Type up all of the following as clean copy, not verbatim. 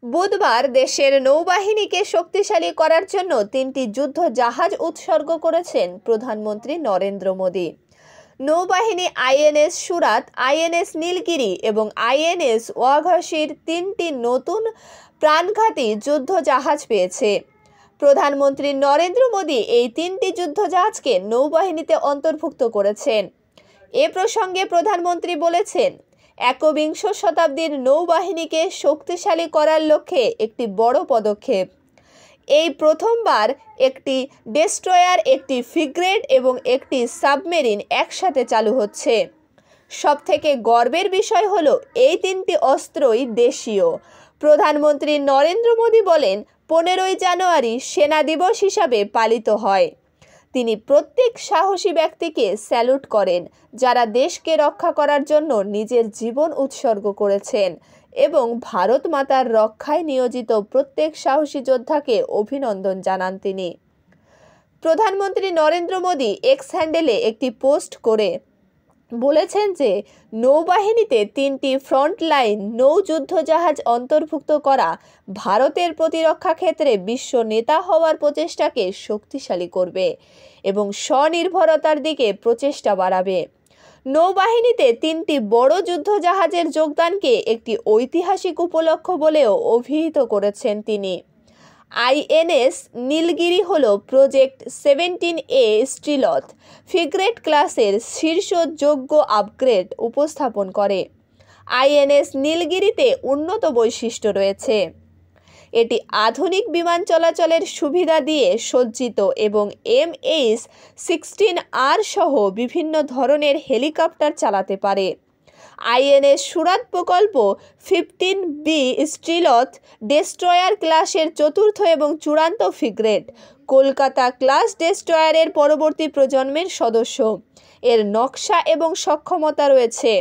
বুধবার দেশের নৌবাহিনীকে শক্তিশালী করার জন্য 3টি যুদ্ধ জাহাজ উৎসর্গ করেছেন প্রধানমন্ত্রী নরেন্দ্র মোদী। নৌবাহিনী আইএনএস সুরাত, আইএনএস নীলগিরি এবং আইএনএস ওয়াঘাসির 3টি নতুন প্রাণঘাতী যুদ্ধ জাহাজ পেয়েছে। প্রধানমন্ত্রী নরেন্দ্র মোদী এই 3টি যুদ্ধ জাহাজকে নৌবাহিনীতে অন্তর্ভুক্ত করেছেন। এ প্রসঙ্গে প্রধানমন্ত্রী বলেছেন, একবিংশ শতাব্দীর নৌবাহিনীকে শক্তিশালী করার লক্ষ্যে একটি বড় পদক্ষেপ। এই প্রথমবার একটি ডেস্ট্রয়ার, একটি ফ্রিগেট এবং একটি সাবমেরিন একসাথে চালু হচ্ছে। সবথেকে গর্বের বিষয় হলো এই 3টি অস্ত্রই দেশীয়। প্রধানমন্ত্রী নরেন্দ্র মোদী বলেন, 15ই জানুয়ারি সেনা দিবস হিসাবে পালিত হয়। তিনি প্রত্যেক সাহসী ব্যক্তিকে স্যালুট করেন, যারা দেশকে রক্ষা করার জন্য নিজের জীবন উৎসর্গ করেছেন, এবং ভারত মাতার রক্ষায় নিয়োজিত প্রত্যেক সাহসী যোদ্ধাকে অভিনন্দন জানান তিনি। প্রধানমন্ত্রী নরেন্দ্র মোদী এক্স হ্যান্ডেলে একটি পোস্ট করে বলেছেন যে নৌবাহিনীতে 3টি ফ্রন্টলাইন নৌ যুদ্ধজাহাজ অন্তর্ভুক্ত করা ভারতের প্রতিরক্ষা ক্ষেত্রে বিশ্ব নেতা হওয়ার প্রচেষ্টাকে শক্তিশালী করবে এবং স্বনির্ভরতার দিকে প্রচেষ্টা বাড়াবে। নৌবাহিনীতে 3টি বড় যুদ্ধজাহাজের যোগদানকে একটি ঐতিহাসিক উপলক্ষ বলেও অভিহিত করেছেন তিনি। আইএনএস নীলগিরি হল প্রজেক্ট 17A স্টিলথ ফ্রিগেট ক্লাসের শীর্ষযোগ্য আপগ্রেড উপস্থাপন করে। আইএনএস নীলগিরিতে উন্নত বৈশিষ্ট্য রয়েছে। এটি আধুনিক বিমান চলাচলের সুবিধা দিয়ে সজ্জিত এবং MH-16R সহ বিভিন্ন ধরনের হেলিকপ্টার চালাতে পারে। আইএনএস সুরাত প্রকল্প 15B স্টিলথ ডেস্ট্রয়ার ক্লাসের চতুর্থ এবং চূড়ান্ত ফ্রিগেট, কলকাতা ক্লাস ডেস্ট্রয়ারের পরবর্তী প্রজন্মের সদস্য। এর নকশা এবং সক্ষমতা রয়েছে।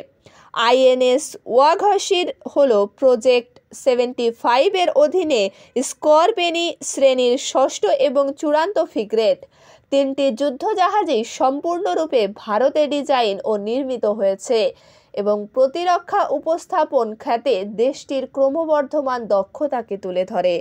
আইএনএস ওয়াঘাসির হল প্রজেক্ট 75 এর অধীনে স্করপেনি শ্রেণীর ষষ্ঠ এবং চূড়ান্ত ফ্রিগেট। 3টি যুদ্ধজাহাজই সম্পূর্ণরূপে ভারতে ডিজাইন ও নির্মিত হয়েছে এবং প্রতিরক্ষা উপস্থাপন খাতে দেশটির ক্রমবর্ধমান দক্ষতাকে তুলে ধরে।